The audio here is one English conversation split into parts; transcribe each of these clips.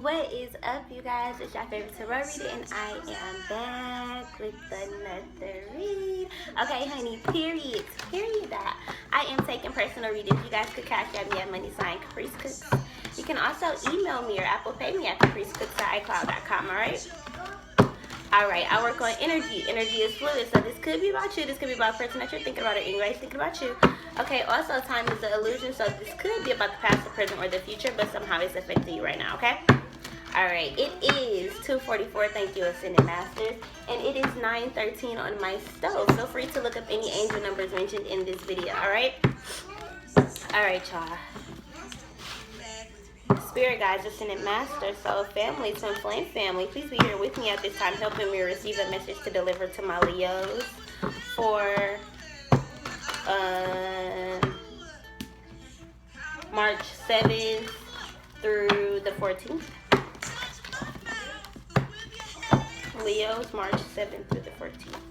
What is up, you guys? It's your favorite tarot reader, and I am back with another read. Okay, honey, period. I am taking personal readings. You guys could cash at me at money sign Caprice Cooks. You can also email me or Apple Pay me at capricecooks@icloud.com, alright? Alright, I work on energy. Energy is fluid, so this could be about you. This could be about a person that you're thinking about, or anybody's thinking about you. Okay, also time is an illusion, so this could be about the past, the present, or the future, but somehow it's affecting you right now, okay? Alright, it is 2:44, thank you, Ascended Masters, and it is 9:13 on my stove. Feel free to look up any angel numbers mentioned in this video, alright? Alright, y'all. Spirit guides, Ascended Masters, soul family, twin flame family, please be here with me at this time, helping me receive a message to deliver to my Leos for March 7th through the 14th. Leos, March 7th through the 14th.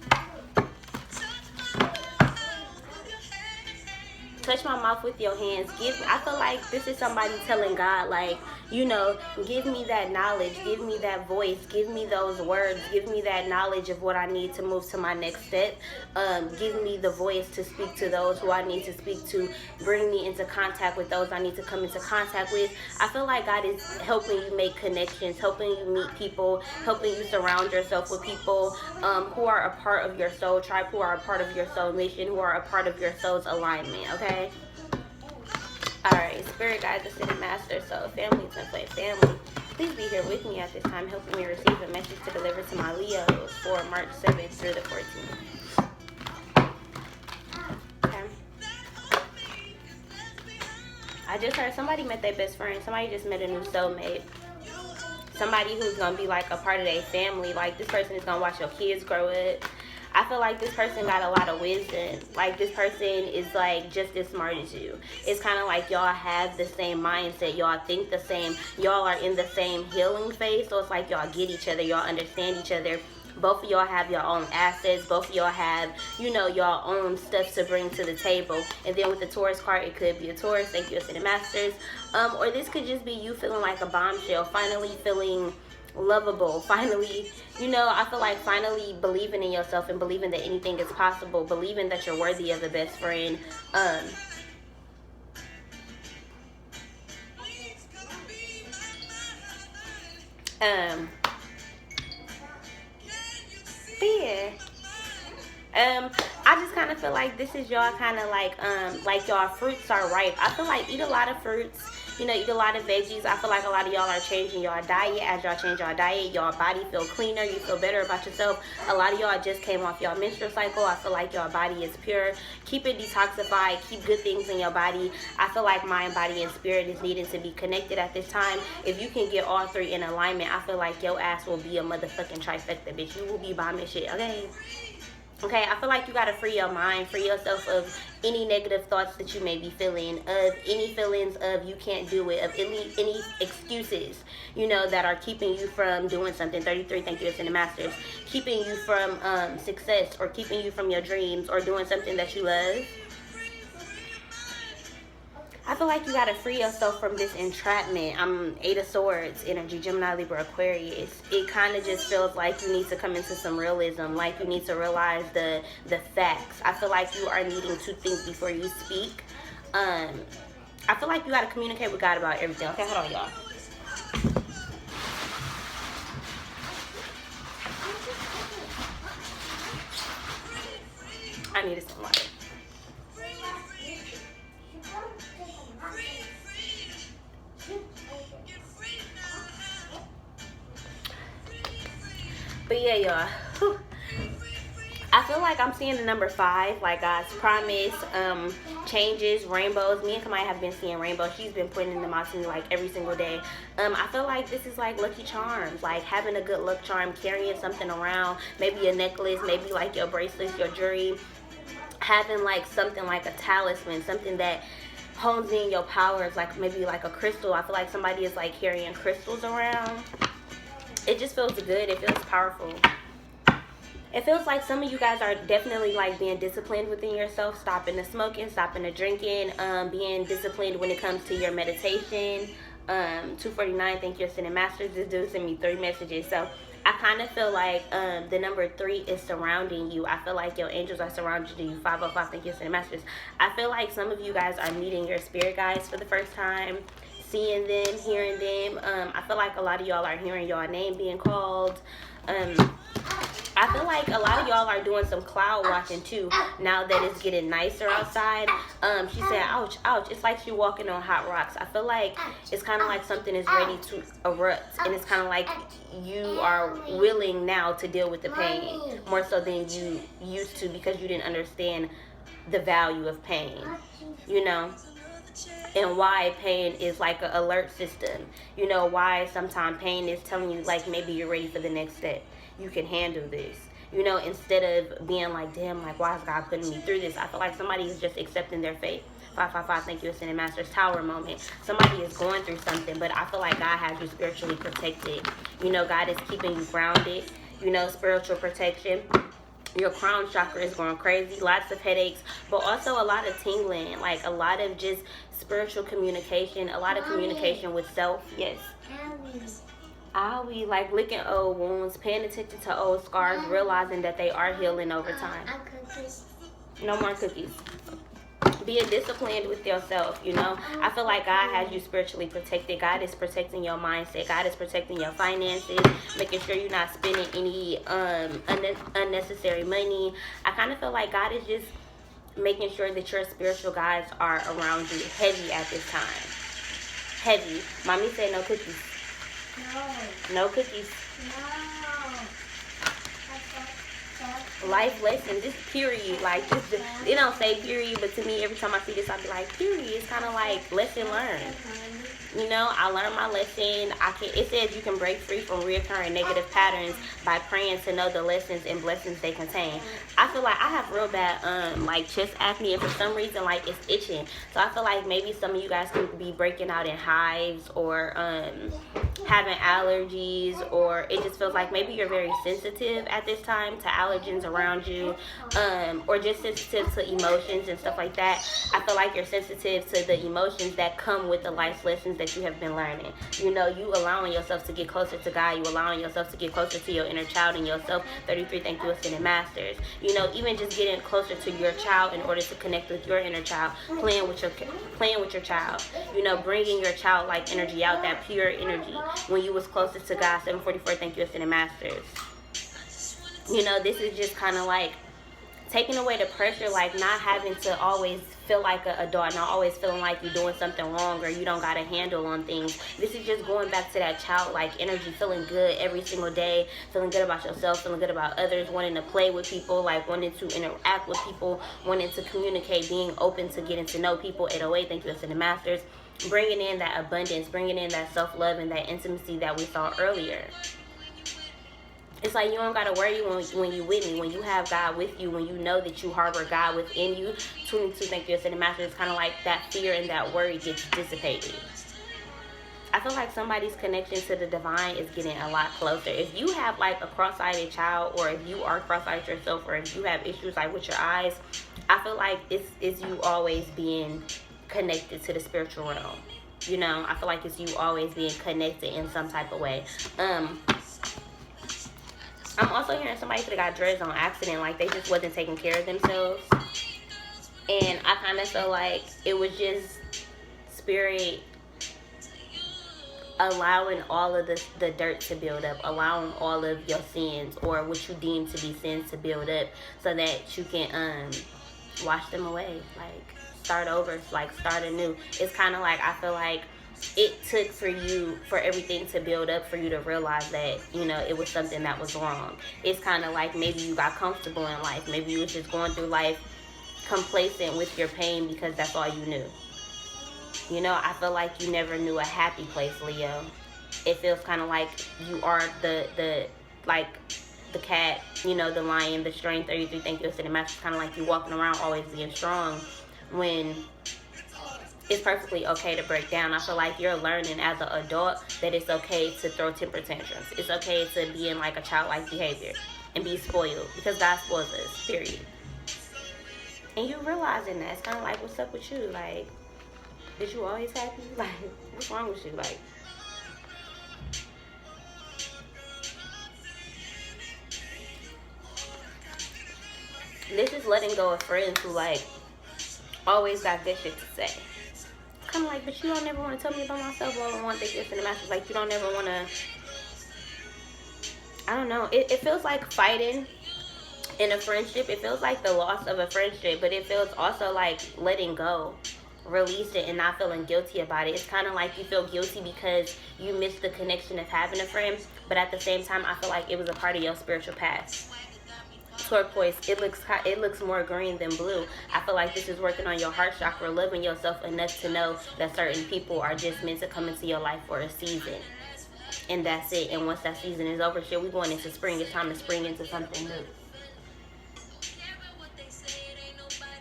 Touch my mouth with your hands. I feel like this is somebody telling God, like, you know, give me that knowledge, give me that voice, give me those words, give me that knowledge of what I need to move to my next step. Give me the voice to speak to those who I need to speak to. Bring me into contact with those I need to come into contact with. I feel like God is helping you make connections, helping you meet people, helping you surround yourself with people who are a part of your soul tribe, who are a part of your soul mission, who are a part of your soul's alignment, okay? Alright, Spirit guides, Ascended Master, soul family, twin flame family, please be here with me at this time, helping me receive a message to deliver to my Leos for March 7th through the 14th. Okay. I just heard somebody met their best friend. Somebody just met a new soulmate. Somebody who's going to be like a part of their family. Like, this person is going to watch your kids grow up. I feel like this person got a lot of wisdom. Like, this person is like just as smart as you. It's kind of like y'all have the same mindset. Y'all think the same. Y'all are in the same healing phase. So it's like y'all get each other. Y'all understand each other. Both of y'all have your own assets. Both of y'all have, you know, your own stuff to bring to the table. And then with the Taurus card, it could be a Taurus. Thank you, Ascended Masters. Or this could just be you feeling like a bombshell. Finally feeling lovable. Finally, you know, I feel like finally believing in yourself and believing that anything is possible. Believing that you're worthy of a best friend. I just kind of feel like this is y'all kind of like y'all fruits are ripe. I feel like eat a lot of fruits, you know, eat a lot of veggies. I feel like a lot of y'all are changing y'all diet. As y'all change y'all diet, y'all body feel cleaner, you feel better about yourself. A lot of y'all just came off y'all menstrual cycle. I feel like y'all body is pure. Keep it detoxified, keep good things in your body. I feel like mind, body, and spirit is needing to be connected at this time. If you can get all three in alignment, I feel like your ass will be a motherfucking trifecta, bitch. You will be bombing shit, okay? Okay, I feel like you gotta free your mind, free yourself of any negative thoughts that you may be feeling, of any feelings of you can't do it, of any excuses, you know, that are keeping you from doing something. 33, thank you, Ascended Masters. Keeping you from success, or keeping you from your dreams, or doing something that you love. I feel like you gotta free yourself from this entrapment. I'm 8 of Swords energy, Gemini, Libra, Aquarius. It kind of just feels like you need to come into some realism, like you need to realize the facts. I feel like you are needing to think before you speak. I feel like you gotta communicate with God about everything. Okay, hold on, y'all. I need some water. But yeah, y'all, I feel like I'm seeing the number 5, like God's promise, changes, rainbows. Me and Kamaya have been seeing rainbows. She's been pointing them out to me like every single day. I feel like this is like lucky charms, like having a good luck charm, carrying something around, maybe a necklace, maybe like your bracelets, your jewelry, having like something like a talisman, something that hones in your powers, like maybe like a crystal. I feel like somebody is like carrying crystals around. It just feels good. It feels powerful. It feels like some of you guys are definitely like being disciplined within yourself, stopping the smoking, stopping the drinking, being disciplined when it comes to your meditation, 249, thank you for sending masters. This dude sent me 3 messages. So I kind of feel like the number 3 is surrounding you. I feel like your angels are surrounding you. 505, thank you for sending masters. I feel like some of you guys are meeting your spirit guides for the first time, seeing them, hearing them. I feel like a lot of y'all are hearing y'all name being called. I feel like a lot of y'all are doing some cloud watching too, now that it's getting nicer outside. She said, ouch, ouch. It's like you're walking on hot rocks. I feel like it's kind of like something is ready to erupt, and it's kind of like you are willing now to deal with the pain more so than you used to, because you didn't understand the value of pain, you know, and why pain is like an alert system. You know, why sometimes pain is telling you like maybe you're ready for the next step. You can handle this. You know, instead of being like, damn, like, why is God putting me through this? I feel like somebody is just accepting their fate. 555, thank you, Ascended Masters. Tower moment. Somebody is going through something, but I feel like God has you spiritually protected. You know, God is keeping you grounded. You know, spiritual protection. Your crown chakra is going crazy. Lots of headaches, but also a lot of tingling. Like, a lot of just spiritual communication. A lot of communication with self. Yes. We like licking old wounds, paying attention to old scars, realizing that they are healing over time. No more cookies. Being disciplined with yourself, you know. I feel like God has you spiritually protected. God is protecting your mindset. God is protecting your finances, making sure you're not spending any unnecessary money. I kind of feel like God is just making sure that your spiritual guides are around you heavy at this time. Heavy. Mommy said no cookies. No cookies. Life lesson, just period. Like, just, it don't say period, but to me, every time I see this, I be like, period. It's kind of like lesson learned. You know, I learned my lesson. It says you can break free from reoccurring negative patterns by praying to know the lessons and blessings they contain. I feel like I have real bad like chest acne, and for some reason like it's itching. So I feel like maybe some of you guys could be breaking out in hives, or having allergies, or it just feels like maybe you're very sensitive at this time to allergens around you, or just sensitive to emotions and stuff like that. I feel like you're sensitive to the emotions that come with the life lessons that you have been learning. You know, you allowing yourself to get closer to God, you allowing yourself to get closer to your inner child and yourself. 33, thank you, Ascended Masters. You know, even just getting closer to your child in order to connect with your inner child, playing with your child. You know, bringing your childlike energy out, that pure energy when you was closest to God. 744, thank you, Ascended Masters. You know, this is just kind of like taking away the pressure, like not having to always feel like an adult, not always feeling like you're doing something wrong or you don't got a handle on things. This is just going back to that childlike energy, feeling good every single day, feeling good about yourself, feeling good about others, wanting to play with people, like wanting to interact with people, wanting to communicate, being open to getting to know people. 808, thank you, Ascended Masters. Bringing in that abundance, bringing in that self-love and that intimacy that we saw earlier. It's like you don't got to worry when you with me, when you have God with you, when you know that you harbor God within you. 22, thank you, Ascended Master. It's kind of like that fear and that worry gets dissipated. I feel like somebody's connection to the divine is getting a lot closer. If you have like a cross-eyed child, or if you are cross-eyed yourself, or if you have issues like with your eyes, I feel like it's you always being connected to the spiritual realm. You know, I feel like it's you always being connected in some type of way. I'm also hearing somebody could have got dreads on accident, like they just wasn't taking care of themselves. And I kind of feel like it was just spirit allowing all of the dirt to build up, allowing all of your sins, or what you deem to be sins, to build up, so that you can wash them away, like start over, like start anew. It's kind of like, I feel like it took for everything to build up for you to realize that, you know, it was something that was wrong. It's kind of like maybe you got comfortable in life. Maybe you was just going through life complacent with your pain because that's all you knew. You know, I feel like you never knew a happy place, Leo. It feels kind of like you are the cat, you know, the lion, the strength. 33, thank you, Ascended Master. It's kind of like you walking around always being strong when it's perfectly okay to break down. I feel like you're learning as an adult that it's okay to throw temper tantrums. It's okay to be in like a childlike behavior and be spoiled, because God spoils us, period. And you realizing that, it's kind of like, what's up with you? Like, did you always happy? Like, What's wrong with you? Like, this is letting go of friends who, like, always got good shit to say. Kind of like, but you don't ever want to tell me about myself. Well, I want to think in the masters. Like, you don't ever want to. I don't know. It feels like fighting in a friendship. It feels like the loss of a friendship, but it feels also like letting go, release it, and not feeling guilty about it. It's kind of like you feel guilty because you missed the connection of having a friend, but at the same time, I feel like it was a part of your spiritual past. Turquoise, it looks more green than blue. I feel like this is working on your heart chakra, loving yourself enough to know that certain people are just meant to come into your life for a season. And that's it. And once that season is over, shit, we're going into spring. It's time to spring into something new.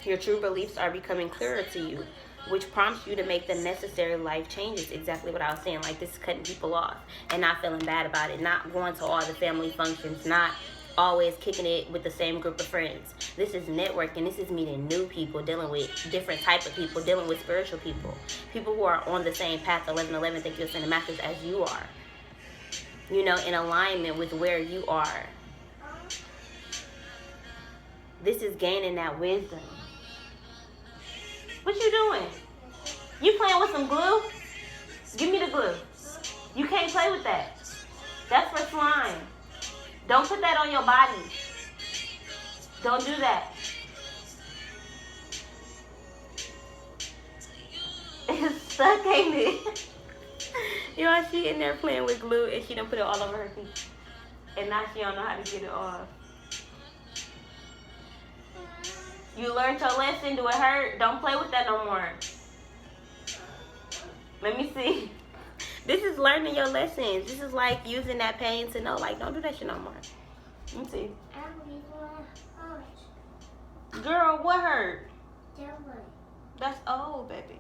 Your true beliefs are becoming clearer to you, which prompts you to make the necessary life changes. Exactly what I was saying. Like, this is cutting people off and not feeling bad about it. Not going to all the family functions. Not always kicking it with the same group of friends. This is networking. This is meeting new people, dealing with different type of people, dealing with spiritual people. People who are on the same path, 11-11, think you're sending masters as you are. You know, in alignment with where you are. This is gaining that wisdom. What you doing? You playing with some glue? Give me the glue. You can't play with that. That's for slime. Don't put that on your body. Don't do that. It's stuck, ain't it? You know, she in there playing with glue and she done put it all over her feet. And now she don't know how to get it off. You learned your lesson. Do it hurt? Don't play with that no more. Let me see. This is learning your lessons. This is like using that pain to know, like, don't do that shit no more. Let me see. Girl, what hurt? That's old, baby.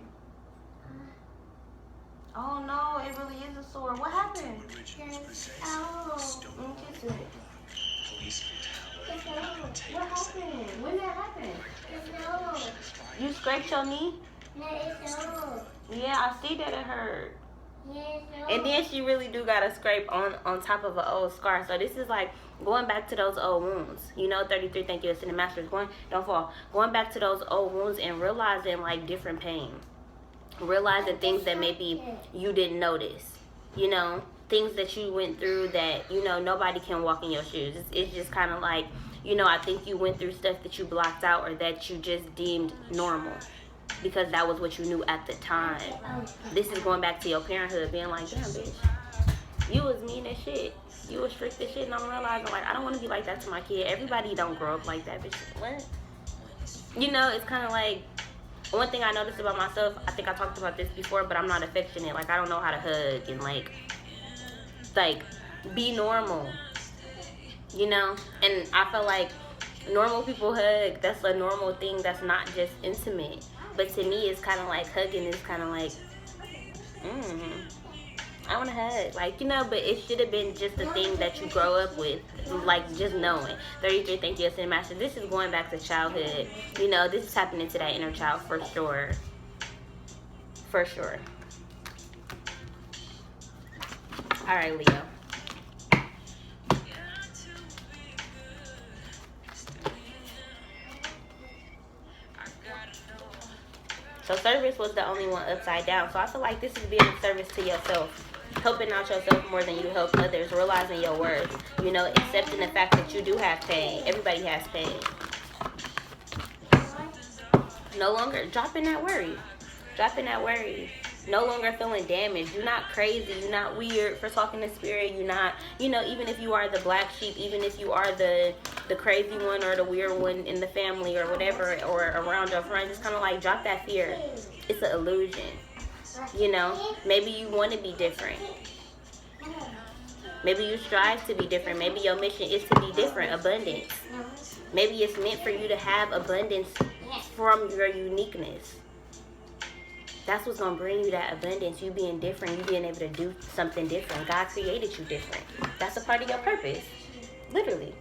Oh no, it really is a sore. What happened? What happened? When that happened? You scraped your knee? Yeah, I see that it hurt. And then she really do got a scrape on top of an old scar. So this is like going back to those old wounds. You know, 33, thank you, it's in the masters. Don't fall. Going back to those old wounds and realizing like different pain. Realizing things that maybe you didn't notice. You know, things that you went through that, you know, nobody can walk in your shoes. It's just kind of like, you know, I think you went through stuff that you blocked out or that you just deemed normal. Because that was what you knew at the time. This is going back to your parenthood, being like, damn, bitch, you was mean as shit. You was strict as shit, and I'm realizing, like, I don't want to be like that to my kid. Everybody don't grow up like that, bitch. What? You know, it's kind of like, one thing I noticed about myself, I think I talked about this before, but I'm not affectionate. Like, I don't know how to hug and, like, be normal. You know? And I feel like normal people hug. That's a normal thing that's not just intimate. But to me, it's kind of like hugging is kind of like, I want to hug. Like, you know, but it should have been just a thing that you grow up with. Like, just knowing. 33, thank you, Ascended Master. This is going back to childhood. You know, this is tapping into that inner child for sure. For sure. All right, Leo. So service was the only one upside down. So I feel like this is being of service to yourself. Helping out yourself more than you help others. Realizing your worth. You know, accepting the fact that you do have pain. Everybody has pain. No longer dropping that worry. Dropping that worry. No longer feeling damaged. You're not crazy. You're not weird for talking to spirit. You're not, you know, even if you are the black sheep, even if you are the crazy one or the weird one in the family or whatever, or around your friends, it's kind of like drop that fear. It's an illusion. You know, maybe you want to be different. Maybe you strive to be different. Maybe your mission is to be different. Abundance. Maybe it's meant for you to have abundance from your uniqueness. That's what's going to bring you that abundance. You being different. You being able to do something different. God created you different. That's a part of your purpose. Literally.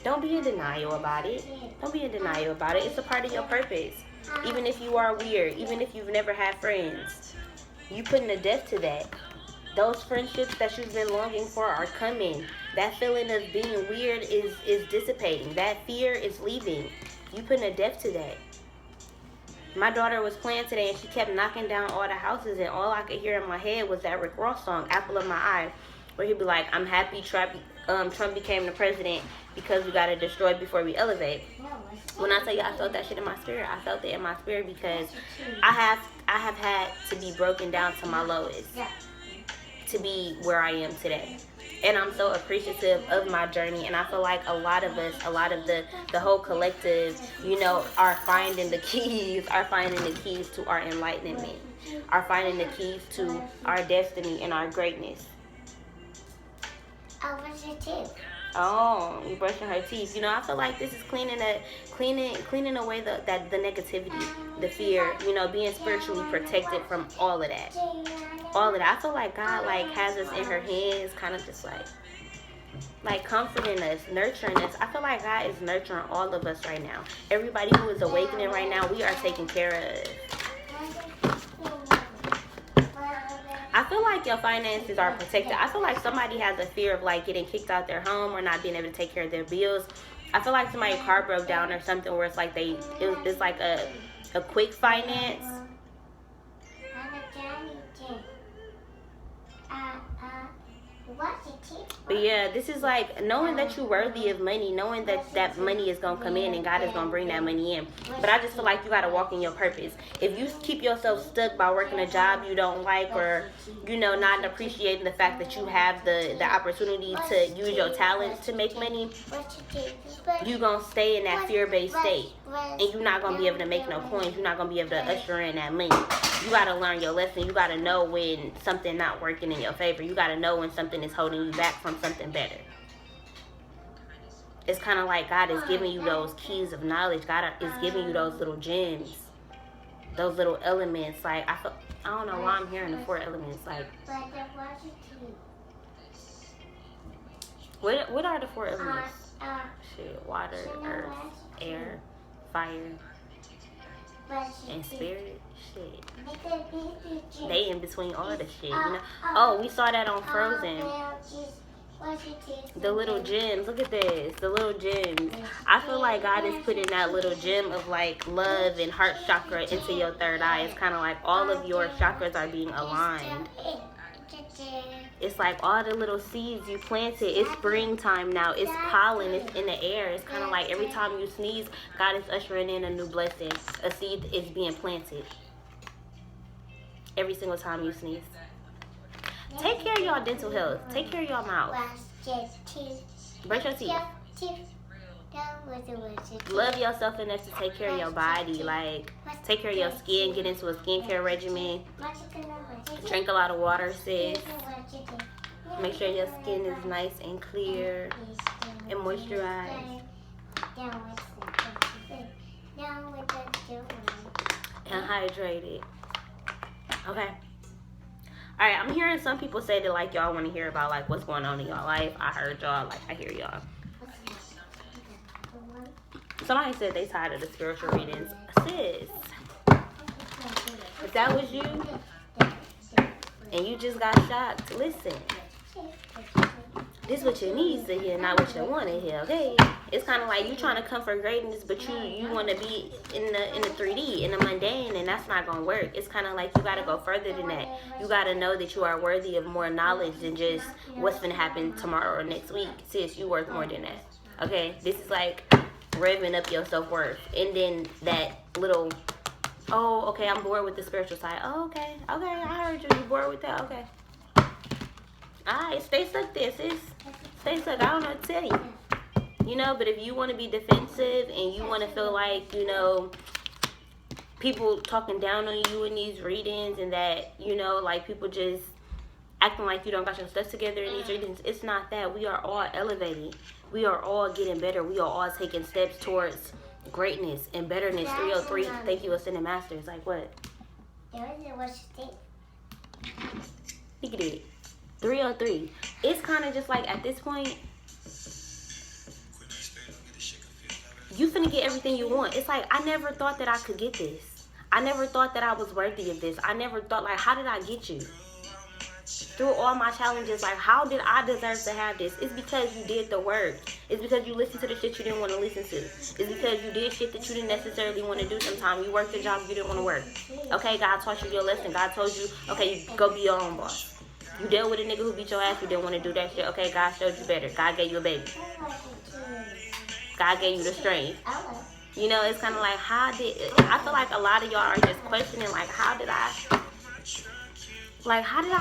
Don't be in denial about it. Don't be in denial about it. It's a part of your purpose. Even if you are weird. Even if you've never had friends. You putting a death to that. Those friendships that you've been longing for are coming. That feeling of being weird is dissipating. That fear is leaving. You putting a death to that. My daughter was playing today and she kept knocking down all the houses, and all I could hear in my head was that Rick Ross song, Apple of My Eye, where he'd be like, I'm happy Trump became the president because we got to destroy before we elevate. When I tell you I felt that shit in my spirit, I felt it in my spirit because I have had to be broken down to my lowest to be where I am today. And I'm so appreciative of my journey, and I feel like a lot of us, a lot of the whole collective, you know, are finding the keys to our enlightenment, are finding the keys to our destiny and our greatness. I brush your teeth. Oh, you brushing her teeth. You know, I feel like this is cleaning away the negativity, the fear, you know, being spiritually protected from all of that. All of that. I feel like God has us in her hands, kind of just like comforting us, nurturing us. I feel like God is nurturing all of us right now. Everybody who is awakening right now, we are taken care of. I feel like your finances are protected. I feel like somebody has a fear of getting kicked out their home or not being able to take care of their bills. I feel like somebody's car broke down or something where it's like it's like a quick finance. But yeah, this is like knowing that you're worthy of money, knowing that money is going to come in and God is going to bring that money in. But I just feel like you got to walk in your purpose. If you keep yourself stuck by working a job you don't like, or, you know, not appreciating the fact that you have the opportunity to use your talents to make money, you're going to stay in that fear-based state. And you're not going to be able to make no coins. You're not going to be able to usher in that money. You got to learn your lesson. You got to know when something not working in your favor. You got to know when something is holding you back from something better. It's kind of like God is giving you those keys of knowledge. God is giving you those little gems, those little elements. Like, I don't know why I'm hearing the 4 elements. Like, what are the 4 elements? Shit, water, earth, air, fire, and spirit. Shit. They in between all the shit, you know. Oh, we saw that on Frozen. The little gems. Look at this. The little gems. I feel like God is putting that little gem of love and heart chakra into your third eye. It's kind of like all of your chakras are being aligned. It's like all the little seeds you planted. It's springtime now. It's pollen. It's in the air. It's kind of like every time you sneeze, God is ushering in a new blessing. A seed is being planted. Every single time you sneeze. Take care of y'all dental health. Take care of y'all mouth. Brush your teeth. Love yourself enough to take care of your body. Take care of your skin. Get into a skincare regimen. Drink a lot of water, sis. Make sure your skin is nice and clear and moisturized. And hydrated. Okay. Alright, I'm hearing some people say that y'all want to hear about what's going on in y'all life. I heard y'all, I hear y'all. Somebody said they tired of the spiritual readings. Sis, if that was you and you just got shocked, listen. This is what you need to hear, not what you want to hear, okay? It's kind of like you trying to come for greatness, but you want to be in the 3D, in the mundane, and that's not going to work. It's kind of like you got to go further than that. You got to know that you are worthy of more knowledge than just what's going to happen tomorrow or next week. Sis, you worth more than that, okay? This is like revving up your self-worth. And then that little, oh, okay, I'm bored with the spiritual side. Oh, okay, I heard you. You bored with that? Okay. Alright, stay stuck there, sis. Stay stuck. I don't know what to tell you. You know, but if you want to be defensive and you want to feel like, you know, people talking down on you in these readings and that, you know, people just acting like you don't got your stuff together in these readings, it's not that. We are all elevating. We are all getting better. We are all taking steps towards greatness and betterness. 303, thank you, Ascended Masters. Like what? Look at it. 303. It's kind of just at this point, you finna get everything you want. It's I never thought that I could get this. I never thought that I was worthy of this. I never thought, like, how did I get you? Through all my challenges, like, how did I deserve to have this? It's because you did the work. It's because you listened to the shit you didn't want to listen to. It's because you did shit that you didn't necessarily want to do sometimes. You worked the job you didn't want to work. Okay, God taught you your lesson. God told you, okay, you go be your own boss. You dealt with a nigga who beat your ass. You didn't want to do that shit. Okay, God showed you better. God gave you a baby. God gave you the strength. You know, it's kind of like, I feel like a lot of y'all are just questioning, like, how did I get this? Like, how did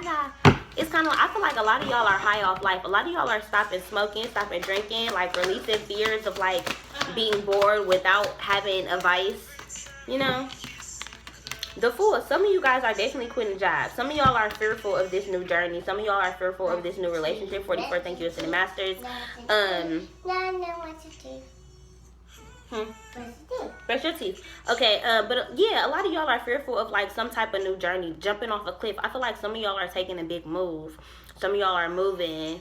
I, it's kind of, I feel like a lot of y'all are high off life. A lot of y'all are stopping smoking, stopping drinking, like, releasing fears of, like, being bored without having a vice, you know? The Fool, some of you guys are definitely quitting jobs. Some of y'all are fearful of this new journey. Some of y'all are fearful of this new relationship. 44, thank you, Ascended Masters. Brush your teeth. Okay, but yeah, a lot of y'all are fearful of like some type of new journey, jumping off a cliff. I feel like some of y'all are taking a big move. Some of y'all are moving.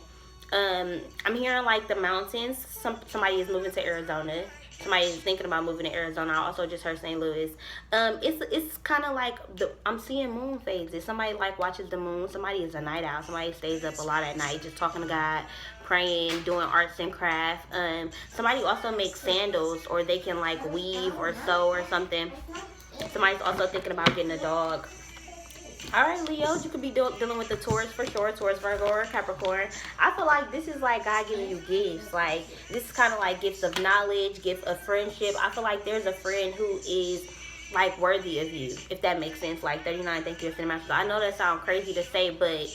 I'm hearing like the mountains. Somebody is moving to Arizona. Somebody is thinking about moving to Arizona. I also just heard St. Louis. It's kind of like I'm seeing moon phases. Somebody like watches the moon. Somebody is a night owl. Somebody stays up a lot at night, just talking to God, praying, doing arts and crafts. Somebody also makes sandals, or they can like weave or sew or something. Somebody's also thinking about getting a dog. All right, Leo, you could be dealing with the Taurus for sure. Taurus, Virgo, or Capricorn. I feel like this is like God giving you gifts. Like, this is kind of like gifts of knowledge, gifts of friendship. I feel like there's a friend who is like worthy of you, if that makes sense. Like 39, thank you, Ascended Masters. I know that sounds crazy to say, but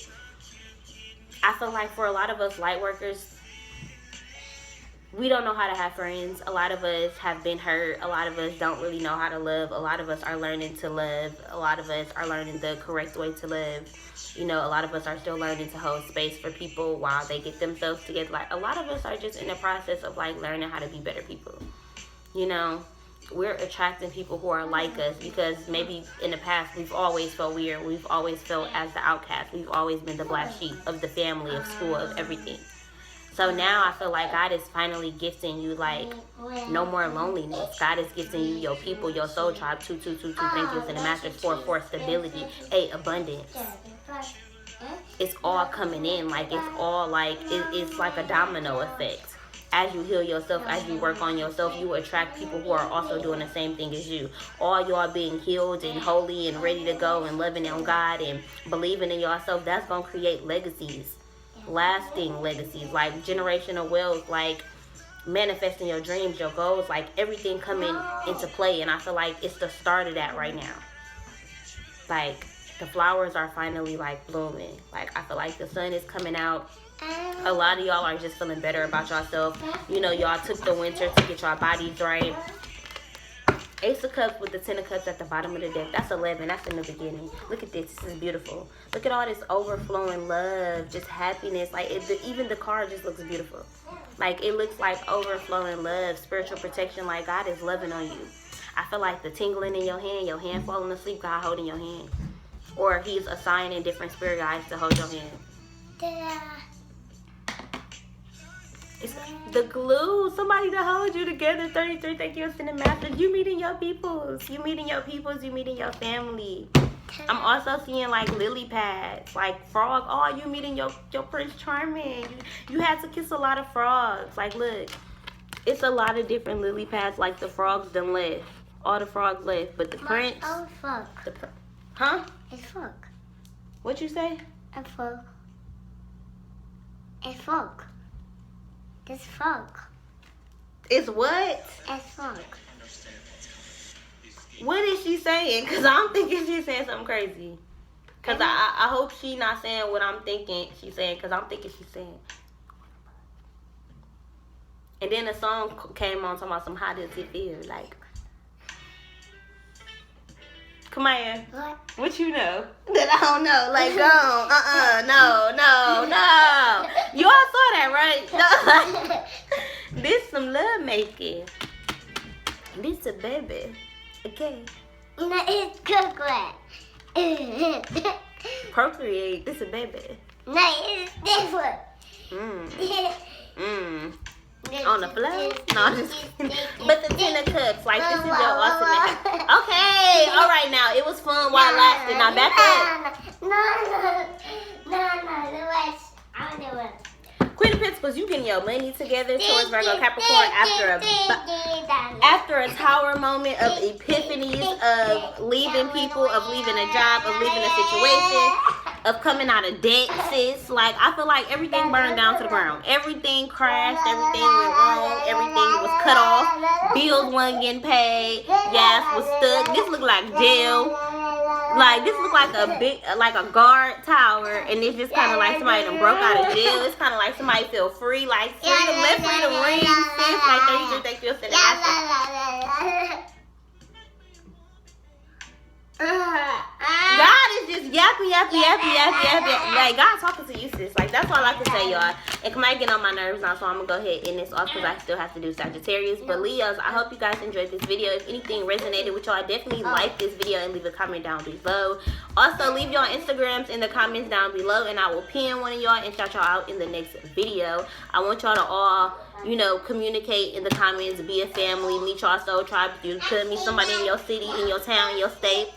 I feel like for a lot of us light workers, we don't know how to have friends. A lot of us have been hurt. A lot of us don't really know how to love. A lot of us are learning to love. A lot of us are learning the correct way to live. You know, a lot of us are still learning to hold space for people while they get themselves together. Like, a lot of us are just in the process of like learning how to be better people. You know, we're attracting people who are like us because maybe in the past we've always felt weird. We've always felt as the outcast. We've always been the black sheep of the family, of school, of everything. So now I feel like God is finally gifting you like no more loneliness. God is gifting you your people, your soul tribe. 2, 2, 2, 2. Thank you, Ascended Masters. 4, 4, stability. 8, abundance. It's all coming in. Like, it's all like, it's like a domino effect. As you heal yourself, as you work on yourself, you attract people who are also doing the same thing as you. All y'all being healed and holy and ready to go and loving on God and believing in yourself, that's going to create legacies. Lasting legacies, like generational wealth, like manifesting your dreams, your goals, like everything coming into play. And I feel like it's the start of that right now. Like, the flowers are finally like blooming. Like, I feel like the sun is coming out. A lot of y'all are just feeling better about yourself. You know, y'all took the winter to get your bodies right. Ace of Cups with the 10 of Cups at the bottom of the deck. That's 11. That's a new beginning. Look at this. This is beautiful. Look at all this overflowing love, just happiness. Like, even the card just looks beautiful. Like, it looks like overflowing love, spiritual protection. Like, God is loving on you. I feel like the tingling in your hand falling asleep, God holding your hand. Or He's assigning different spirit guides to hold your hand. It's the glue, somebody to hold you together. 33, thank you, Ascended Masters. You meeting your peoples. You meeting your peoples. You meeting your family. I'm also seeing like lily pads, like frog. Oh, you meeting your Prince Charming. You had to kiss a lot of frogs. Like, look, it's a lot of different lily pads. Like, the frogs done left. All the frogs left, but the prince. Oh, fuck. Huh? It's fuck. What you say? A fuck. It's fuck. It's fuck. It's what? It's fuck. What is she saying? Because I'm thinking she's saying something crazy. Because I hope she not saying what I'm thinking she's saying. Because I'm thinking she's saying. And then the song came on talking about some how does it feel? Like, come on. What you know? That I don't know. Like, go. No. You all saw that, right? No. This some love making. This a baby. Okay. No, it's chocolate. Procreate. This a baby. No, it's different. On the floor? No, I'm just kidding. But the 10 of cups, like this is your ultimate. Okay, all right now. It was fun while it lasted. Now back up. No, the rest. I don't know. Queen of Pentacles, you getting your money together towards Virgo Capricorn after a tower moment of epiphanies, of leaving people, of leaving a job, of leaving a situation, of coming out of debt, sis. Like, I feel like everything burned down to the ground. Everything crashed, everything went wrong, everything was cut off, bills weren't getting paid, gas was stuck. This looked like jail. Like, this looked like a guard tower, and it's just kind of like somebody done broke out of jail. It's kind of like somebody feel free, like freedom, let freedom ring, sis. Like, they feel sitting God is just yappy. Like, God talking to you, sis. Like, that's all I can say, y'all. It might get on my nerves now, so I'm gonna go ahead and end this off because I still have to do Sagittarius. But Leos, I hope you guys enjoyed this video. If anything resonated with y'all, definitely like this video and leave a comment down below. Also, leave y'all Instagrams in the comments down below, and I will pin one of y'all and shout y'all out in the next video. I want y'all to all, you know, communicate in the comments, be a family, meet y'all soul tribe. You could meet somebody in your city, in your town, in your state.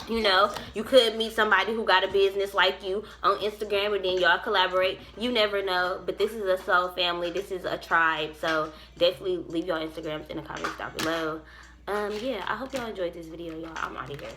You know, you could meet somebody who got a business like you on Instagram, and then y'all collaborate. You never know, but this is a soul family. This is a tribe. So definitely leave your Instagrams in the comments down below. Yeah, I hope y'all enjoyed this video, y'all. I'm out of here.